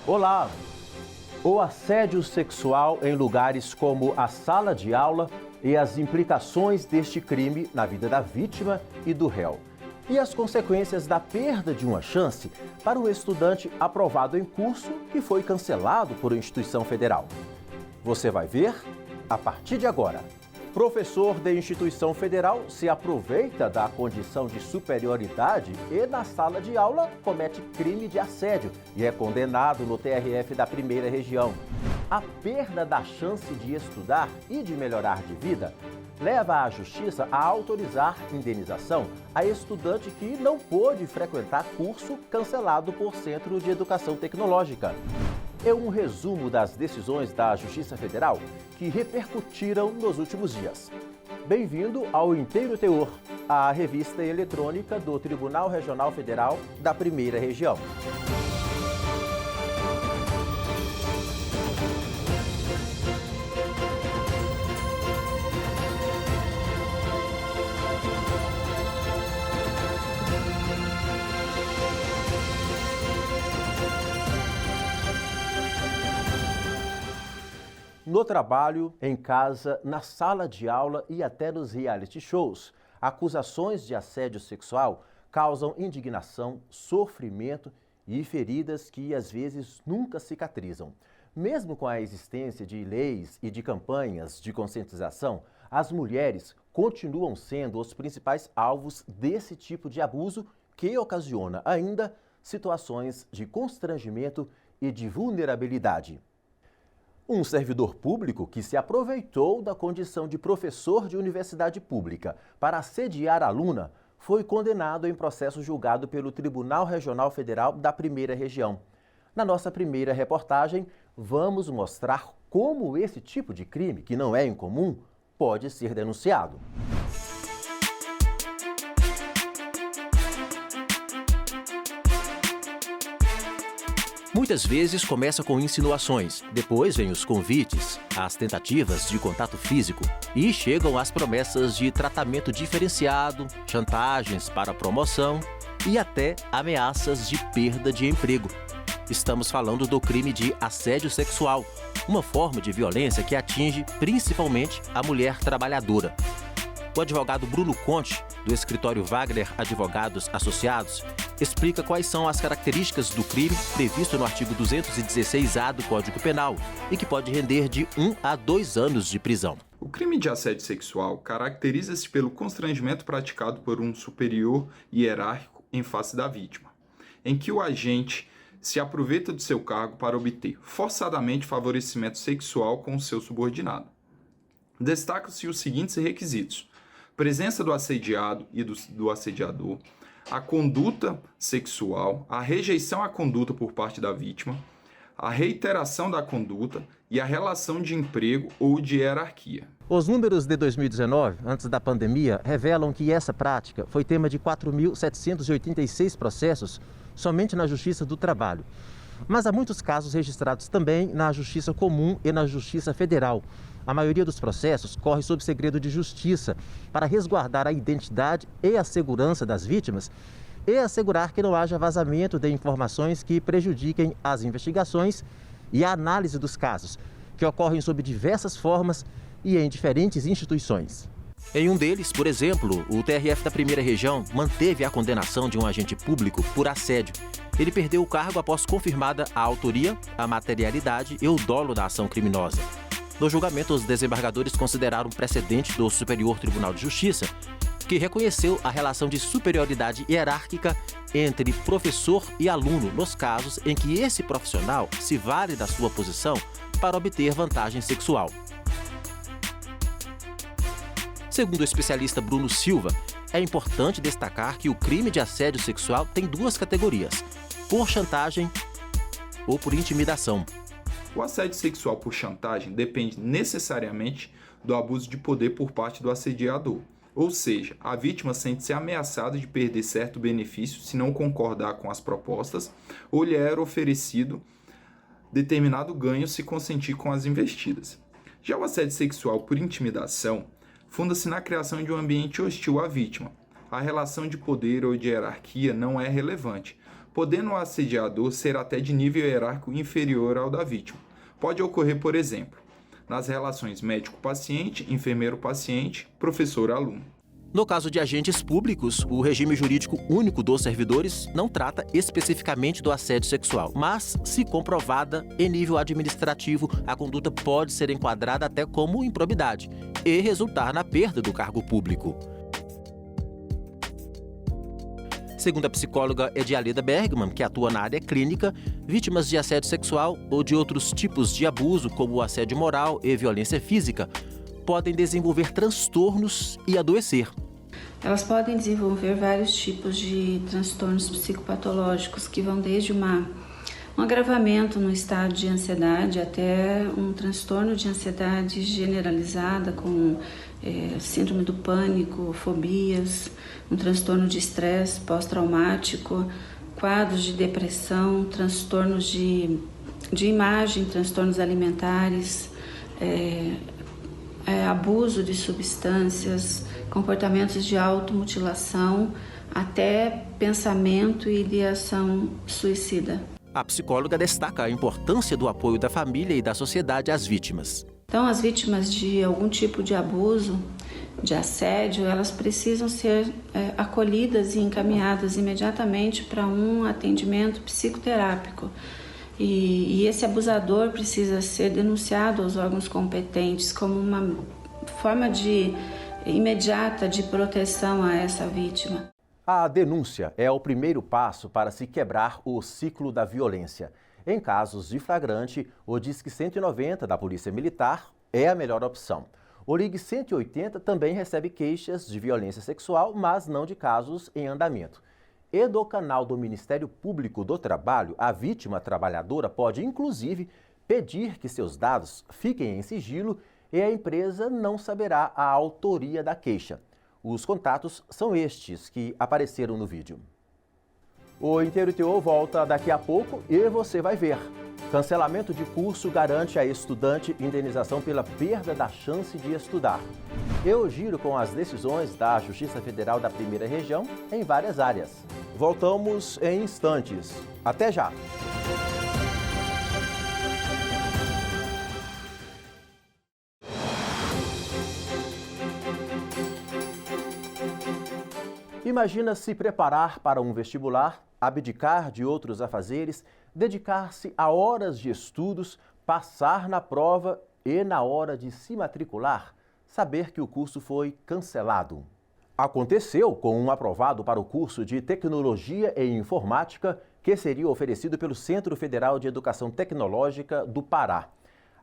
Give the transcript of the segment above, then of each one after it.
Olá! O assédio sexual em lugares como a sala de aula e as implicações deste crime na vida da vítima e do réu. E as consequências da perda de uma chance para um estudante aprovado em curso que foi cancelado por instituição federal. Você vai ver a partir de agora. Professor de instituição federal se aproveita da condição de superioridade e na sala de aula comete crime de assédio e é condenado no TRF da Primeira Região. A perda da chance de estudar e de melhorar de vida leva a Justiça a autorizar indenização a estudante que não pôde frequentar curso cancelado por Centro de Educação Tecnológica. É um resumo das decisões da Justiça Federal que repercutiram nos últimos dias. Bem-vindo ao Inteiro Teor, a revista eletrônica do Tribunal Regional Federal da Primeira Região. No trabalho, em casa, na sala de aula e até nos reality shows, acusações de assédio sexual causam indignação, sofrimento e feridas que às vezes nunca cicatrizam. Mesmo com a existência de leis e de campanhas de conscientização, as mulheres continuam sendo os principais alvos desse tipo de abuso que ocasiona ainda situações de constrangimento e de vulnerabilidade. Um servidor público que se aproveitou da condição de professor de universidade pública para assediar a aluna foi condenado em processo julgado pelo Tribunal Regional Federal da Primeira Região. Na nossa primeira reportagem, vamos mostrar como esse tipo de crime, que não é incomum, pode ser denunciado. Muitas vezes começa com insinuações, depois vêm os convites, as tentativas de contato físico e chegam as promessas de tratamento diferenciado, chantagens para promoção e até ameaças de perda de emprego. Estamos falando do crime de assédio sexual, uma forma de violência que atinge principalmente a mulher trabalhadora. O advogado Bruno Conte, do escritório Wagner Advogados Associados, explica quais são as características do crime previsto no artigo 216-A do Código Penal e que pode render de 1 a 2 anos de prisão. O crime de assédio sexual caracteriza-se pelo constrangimento praticado por um superior hierárquico em face da vítima, em que o agente se aproveita do seu cargo para obter forçadamente favorecimento sexual com o seu subordinado. Destacam-se os seguintes requisitos: presença do assediado e do assediador, a conduta sexual, a rejeição à conduta por parte da vítima, a reiteração da conduta e a relação de emprego ou de hierarquia. Os números de 2019, antes da pandemia, revelam que essa prática foi tema de 4.786 processos somente na Justiça do Trabalho. Mas há muitos casos registrados também na Justiça Comum e na Justiça Federal. A maioria dos processos corre sob segredo de justiça para resguardar a identidade e a segurança das vítimas e assegurar que não haja vazamento de informações que prejudiquem as investigações e a análise dos casos, que ocorrem sob diversas formas e em diferentes instituições. Em um deles, por exemplo, o TRF da Primeira Região manteve a condenação de um agente público por assédio. Ele perdeu o cargo após confirmada a autoria, a materialidade e o dolo da ação criminosa. No julgamento, os desembargadores consideraram precedente do Superior Tribunal de Justiça, que reconheceu a relação de superioridade hierárquica entre professor e aluno nos casos em que esse profissional se vale da sua posição para obter vantagem sexual. Segundo o especialista Bruno Silva, é importante destacar que o crime de assédio sexual tem duas categorias: por chantagem ou por intimidação. O assédio sexual por chantagem depende necessariamente do abuso de poder por parte do assediador. Ou seja, a vítima sente-se ameaçada de perder certo benefício se não concordar com as propostas ou lhe é oferecido determinado ganho se consentir com as investidas. Já o assédio sexual por intimidação funda-se na criação de um ambiente hostil à vítima. A relação de poder ou de hierarquia não é relevante, podendo o assediador ser até de nível hierárquico inferior ao da vítima. Pode ocorrer, por exemplo, nas relações médico-paciente, enfermeiro-paciente, professor-aluno. No caso de agentes públicos, o regime jurídico único dos servidores não trata especificamente do assédio sexual, mas, se comprovada em nível administrativo, a conduta pode ser enquadrada até como improbidade e resultar na perda do cargo público. Segundo a psicóloga Edialida Bergman, que atua na área clínica, vítimas de assédio sexual ou de outros tipos de abuso, como o assédio moral e violência física, podem desenvolver transtornos e adoecer. Elas podem desenvolver vários tipos de transtornos psicopatológicos que vão desde um agravamento no estado de ansiedade até um transtorno de ansiedade generalizada com síndrome do pânico, fobias, um transtorno de estresse pós-traumático, quadros de depressão, transtornos de imagem, transtornos alimentares, abuso de substâncias, comportamentos de automutilação, até pensamento e ideação suicida. A psicóloga destaca a importância do apoio da família e da sociedade às vítimas. Então, as vítimas de algum tipo de abuso, de assédio, elas precisam ser acolhidas e encaminhadas imediatamente para um atendimento psicoterápico. E esse abusador precisa ser denunciado aos órgãos competentes como uma forma imediata de proteção a essa vítima. A denúncia é o primeiro passo para se quebrar o ciclo da violência. Em casos de flagrante, o Disque 190 da Polícia Militar é a melhor opção. O Ligue 180 também recebe queixas de violência sexual, mas não de casos em andamento. E do canal do Ministério Público do Trabalho, a vítima trabalhadora pode, inclusive, pedir que seus dados fiquem em sigilo e a empresa não saberá a autoria da queixa. Os contatos são estes que apareceram no vídeo. O Inteiro TO volta daqui a pouco e você vai ver. Cancelamento de curso garante a estudante indenização pela perda da chance de estudar. Eu giro com as decisões da Justiça Federal da Primeira Região em várias áreas. Voltamos em instantes. Até já! Imagina se preparar para um vestibular, abdicar de outros afazeres, dedicar-se a horas de estudos, passar na prova e, na hora de se matricular, saber que o curso foi cancelado. Aconteceu com um aprovado para o curso de Tecnologia e Informática que seria oferecido pelo Centro Federal de Educação Tecnológica do Pará.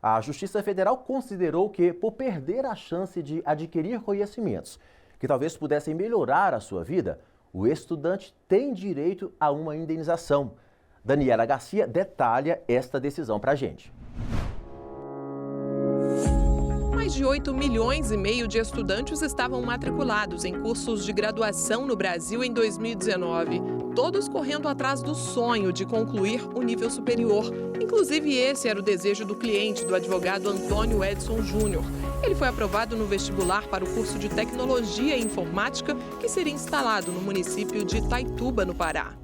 A Justiça Federal considerou que, por perder a chance de adquirir conhecimentos que talvez pudessem melhorar a sua vida, o estudante tem direito a uma indenização. Daniela Garcia detalha esta decisão para a gente. Mais de 8,5 milhões de estudantes estavam matriculados em cursos de graduação no Brasil em 2019. Todos correndo atrás do sonho de concluir o nível superior. Inclusive, esse era o desejo do cliente, do advogado Antônio Edson Júnior. Ele foi aprovado no vestibular para o curso de Tecnologia e Informática, que seria instalado no município de Itaituba, no Pará.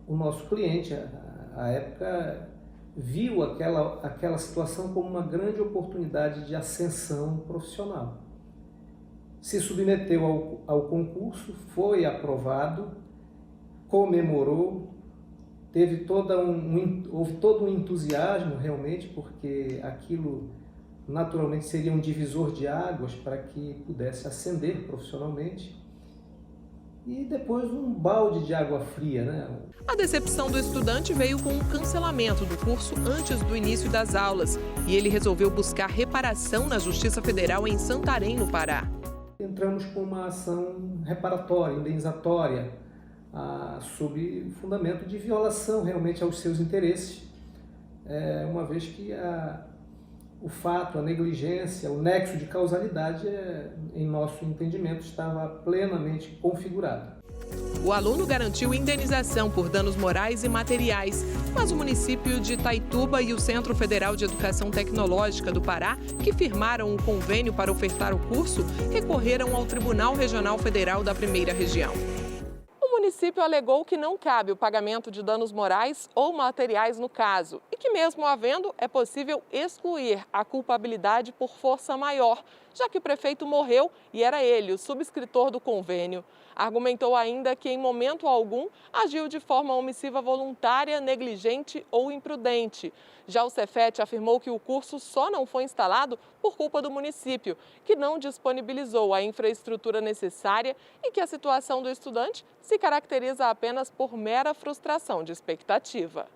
O nosso cliente, à época, viu aquela situação como uma grande oportunidade de ascensão profissional. Se submeteu ao concurso, foi aprovado, comemorou, houve todo um entusiasmo realmente, porque aquilo naturalmente seria um divisor de águas para que pudesse ascender profissionalmente. E depois um balde de água fria, né? A decepção do estudante veio com o cancelamento do curso antes do início das aulas e ele resolveu buscar reparação na Justiça Federal em Santarém, no Pará. Entramos com uma ação reparatória, indenizatória, sob fundamento de violação realmente aos seus interesses, uma vez que o fato, a negligência, o nexo de causalidade, em nosso entendimento, estava plenamente configurado. O aluno garantiu indenização por danos morais e materiais, mas o município de Itaituba e o Centro Federal de Educação Tecnológica do Pará, que firmaram um convênio para ofertar o curso, recorreram ao Tribunal Regional Federal da Primeira Região. O município alegou que não cabe o pagamento de danos morais ou materiais no caso e que, mesmo havendo, é possível excluir a culpabilidade por força maior, já que o prefeito morreu e era ele o subscritor do convênio. Argumentou ainda que, em momento algum, agiu de forma omissiva voluntária, negligente ou imprudente. Já o Cefet afirmou que o curso só não foi instalado por culpa do município, que não disponibilizou a infraestrutura necessária e que a situação do estudante se caracteriza apenas por mera frustração de expectativa.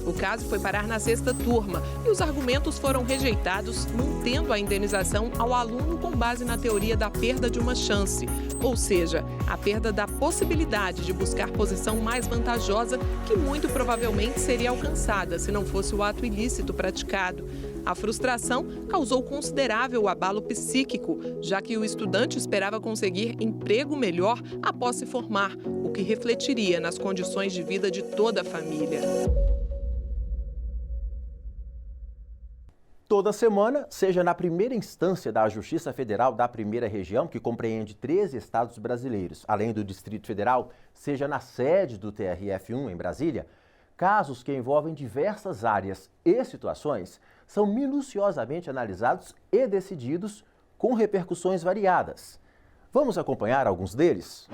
O caso foi parar na 6ª turma e os argumentos foram rejeitados, mantendo a indenização ao aluno com base na teoria da perda de uma chance, ou seja, a perda da possibilidade de buscar posição mais vantajosa que muito provavelmente seria alcançada se não fosse o ato ilícito praticado. A frustração causou considerável abalo psíquico, já que o estudante esperava conseguir emprego melhor após se formar, o que refletiria nas condições de vida de toda a família. Toda semana, seja na primeira instância da Justiça Federal da Primeira Região, que compreende 13 estados brasileiros, além do Distrito Federal, seja na sede do TRF1 em Brasília, casos que envolvem diversas áreas e situações são minuciosamente analisados e decididos com repercussões variadas. Vamos acompanhar alguns deles?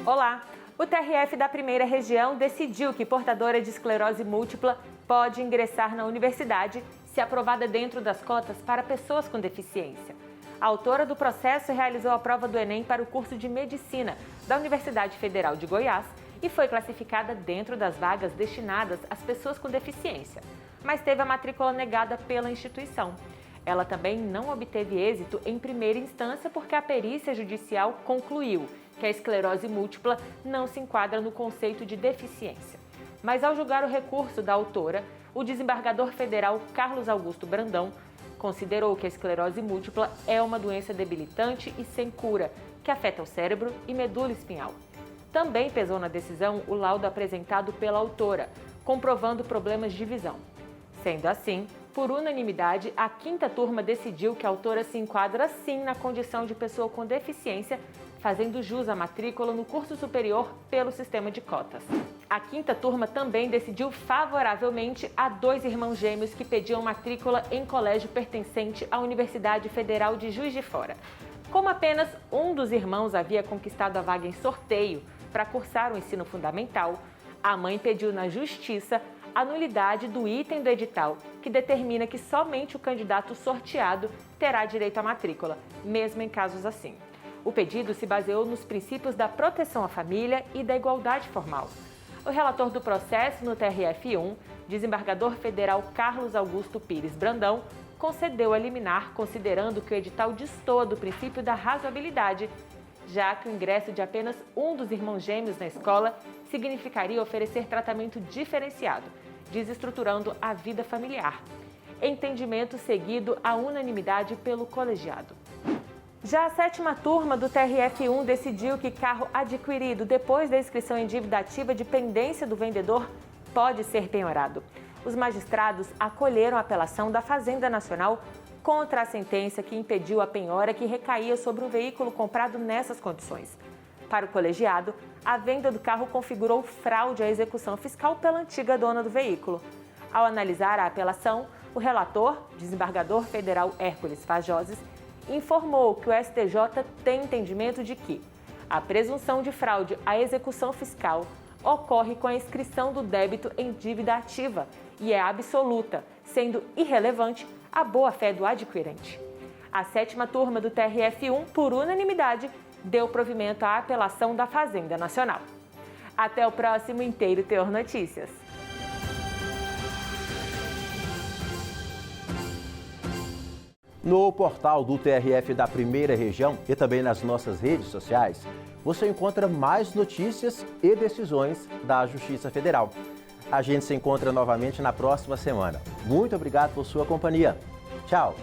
Olá! O TRF da Primeira Região decidiu que portadora de esclerose múltipla pode ingressar na universidade se aprovada dentro das cotas para pessoas com deficiência. A autora do processo realizou a prova do Enem para o curso de Medicina da Universidade Federal de Goiás e foi classificada dentro das vagas destinadas às pessoas com deficiência, mas teve a matrícula negada pela instituição. Ela também não obteve êxito em primeira instância porque a perícia judicial concluiu que a esclerose múltipla não se enquadra no conceito de deficiência. Mas ao julgar o recurso da autora, o desembargador federal Carlos Augusto Brandão considerou que a esclerose múltipla é uma doença debilitante e sem cura, que afeta o cérebro e medula espinhal. Também pesou na decisão o laudo apresentado pela autora, comprovando problemas de visão. Sendo assim, por unanimidade, a 5ª turma decidiu que a autora se enquadra sim na condição de pessoa com deficiência, fazendo jus à matrícula no curso superior pelo sistema de cotas. A 5ª turma também decidiu favoravelmente a 2 irmãos gêmeos que pediam matrícula em colégio pertencente à Universidade Federal de Juiz de Fora. Como apenas um dos irmãos havia conquistado a vaga em sorteio para cursar o ensino fundamental, a mãe pediu na Justiça a nulidade do item do edital, que determina que somente o candidato sorteado terá direito à matrícula, mesmo em casos assim. O pedido se baseou nos princípios da proteção à família e da igualdade formal. O relator do processo no TRF1, desembargador federal Carlos Augusto Pires Brandão, concedeu a liminar considerando que o edital destoa do princípio da razoabilidade, já que o ingresso de apenas um dos irmãos gêmeos na escola significaria oferecer tratamento diferenciado, desestruturando a vida familiar. Entendimento seguido à unanimidade pelo colegiado. Já a 7ª turma do TRF1 decidiu que carro adquirido depois da inscrição em dívida ativa de pendência do vendedor pode ser penhorado. Os magistrados acolheram a apelação da Fazenda Nacional contra a sentença que impediu a penhora que recaía sobre o veículo comprado nessas condições. Para o colegiado, a venda do carro configurou fraude à execução fiscal pela antiga dona do veículo. Ao analisar a apelação, o relator, desembargador federal Hércules Fajoses, informou que o STJ tem entendimento de que a presunção de fraude à execução fiscal ocorre com a inscrição do débito em dívida ativa e é absoluta, sendo irrelevante a boa-fé do adquirente. A 7ª turma do TRF1, por unanimidade, deu provimento à apelação da Fazenda Nacional. Até o próximo Inteiro Teor Notícias. No portal do TRF da Primeira Região e também nas nossas redes sociais, você encontra mais notícias e decisões da Justiça Federal. A gente se encontra novamente na próxima semana. Muito obrigado por sua companhia. Tchau!